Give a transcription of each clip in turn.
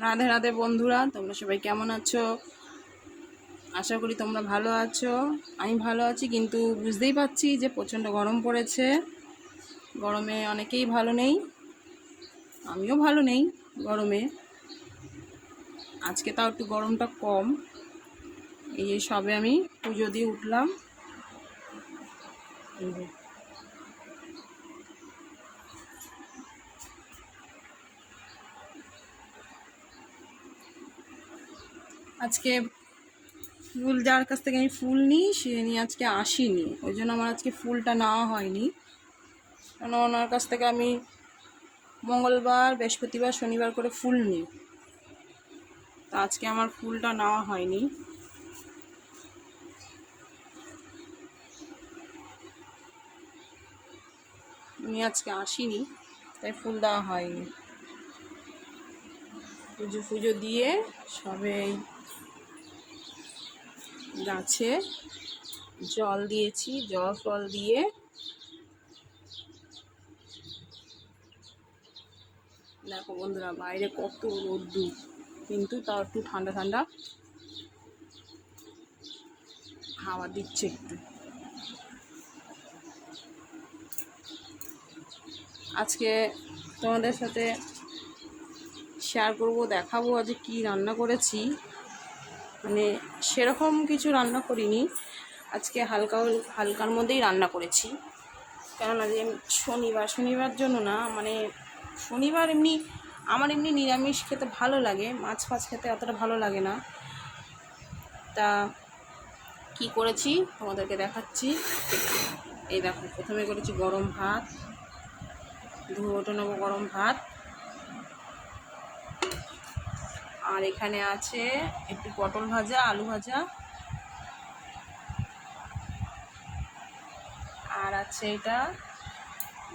রাধে রাধে বন্ধুরা, তোমরা সবাই কেমন আছো? আশা করি তোমরা ভালো আছো। আমি ভালো আছি, কিন্তু বুঝতেই পারছি যে প্রচণ্ড গরম পড়েছে। গরমে অনেকেই ভালো নেই, আমিও ভালো নেই গরমে। আজকে তাও একটু গরমটা কম। এই যে সবে আমি পুজো দিয়ে উঠলাম। আজকে ফুল যার কাছ থেকে আমি ফুল নিই সে নিয়ে আজকে আসিনি, ওই জন্য আমার আজকে ফুলটা নেওয়া হয়নি। কেন ওনার কাছ থেকে আমি মঙ্গলবার, বৃহস্পতিবার, শনিবার করে ফুল নিই। তা আজকে আমার ফুলটা নেওয়া হয়নি। উনি আজকে আসিনি, তাই ফুল দেওয়া হয়নি। পুজো পুজো দিয়ে সবে গাছে জল দিয়েছি, জল ফল দিয়ে দেখো বন্ধুরা, বাইরে কত রোদ্দুর, কিন্তু তাও একটু ঠান্ডা ঠান্ডা হাওয়া দিচ্ছে একটু। আজকে তোমাদের সাথে শেয়ার করব, দেখাবো আজকে কি রান্না করেছি। মানে সেরকম কিছু রান্না করিনি, আজকে হালকার মধ্যেই রান্না করেছি। কেননা যে শনিবার জন্য না, মানে শনিবার আমার এমনি নিরামিষ খেতে ভালো লাগে, মাছ ফাছ খেতে অতটা ভালো লাগে না। তা কি করেছি তোমাদেরকে দেখাচ্ছি। এই দেখো, প্রথমে করেছি গরম ভাত, ধুয়ে নেবো গরম ভাত। আর এখানে আছে একটু পটল ভাজা, আলু ভাজা, আর আছে এটা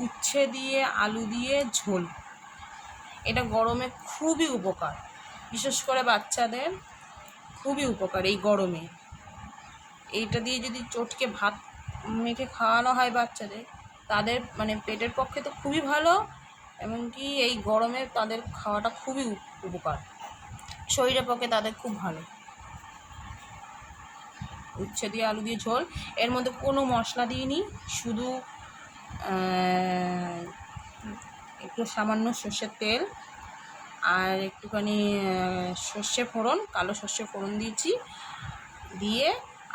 উচ্ছে দিয়ে আলু দিয়ে ঝোল। এটা গরমে খুবই উপকার, বিশেষ করে বাচ্চাদের খুবই উপকার এই গরমে। এইটা দিয়ে যদি চটকে ভাত মেখে খাওয়ানো হয় বাচ্চাদের, তাদের মানে পেটের পক্ষে তো খুবই ভালো, এমনকি এই গরমে তাদের খাওয়াটা খুবই উপকার, শরীরের পক্ষে তাদের খুব ভালো। উচ্ছে দিয়ে আলু দিয়ে ঝোল, এর মধ্যে কোনো মশলা দিইনি, শুধু একটু সামান্য সর্ষের তেল আর একটুখানি সর্ষে ফোড়ন, কালো সর্ষে ফোড়ন দিয়েছি, দিয়ে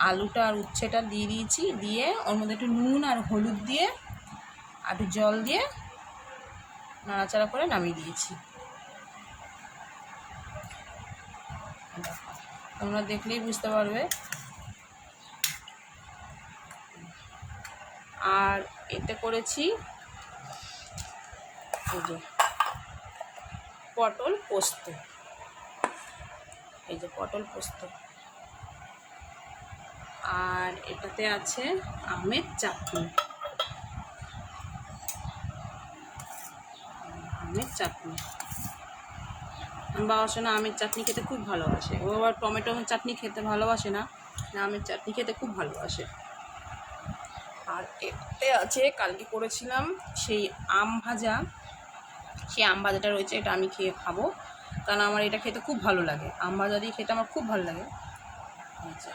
আলুটা আর উচ্ছেটা দিয়ে দিয়েছি, দিয়ে ওর মধ্যে একটু নুন আর হলুদ দিয়ে আর একটু জল দিয়ে নাড়াচাড়া করে নামিয়ে দিয়েছি। তোমরা দেখলেই বুঝতে পারবে। আর এতে করেছি এই যে পটল পোস্ত, এই যে পটল পোস্ত। আর এটাতে আছে আমের চাটনি, আমের চাটনি। বাবা সোনা আমের চাটনি খেতে খুব ভালোবাসে, ও আবার টমেটো চাটনি খেতে ভালোবাসে না, আমের চাটনি খেতে খুব ভালোবাসে। আর এতে আছে কালকে করেছিলাম সেই আম ভাজা, সেই আম ভাজাটা রয়েছে, এটা আমি খেয়ে খাবো, কারণ আমার এটা খেতে খুব ভালো লাগে। আম ভাজা দিয়ে খেতে আমার খুব ভালো লাগে। আচ্ছা,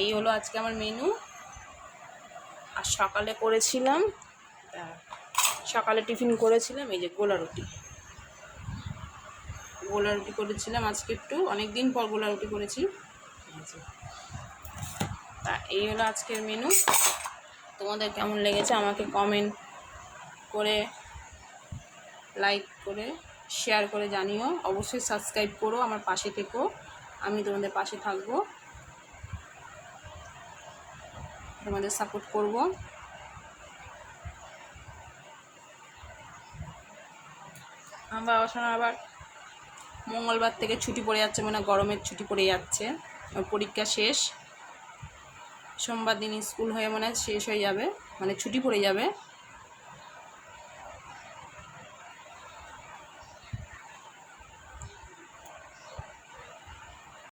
এই হলো আজকে আমার মেনু। আর সকালে করেছিলাম, সকালে টিফিন করেছিলাম এই যে গোলা রুটি করেছিলাম আজকে, একটু অনেক দিন পর গোলা রুটি করেছি। তা এই হলো আজকের মেনু। তোমাদের কেমন লেগেছে আমাকে কমেন্ট করে, লাইক করে, শেয়ার করে জানিও। অবশ্যই সাবস্ক্রাইব করো, আমার পাশে থেকো, আমি তোমাদের পাশে থাকবো, তোমাদের সাপোর্ট করব। আমরা আবার মঙ্গলবার থেকে ছুটি পড়ে যাচ্ছে, মানে গরমের ছুটি পড়ে যাচ্ছে, পরীক্ষা শেষ, সোমবার দিন স্কুল হয়ে মনে হয় শেষ হয়ে যাবে, মানে ছুটি পড়ে যাবে।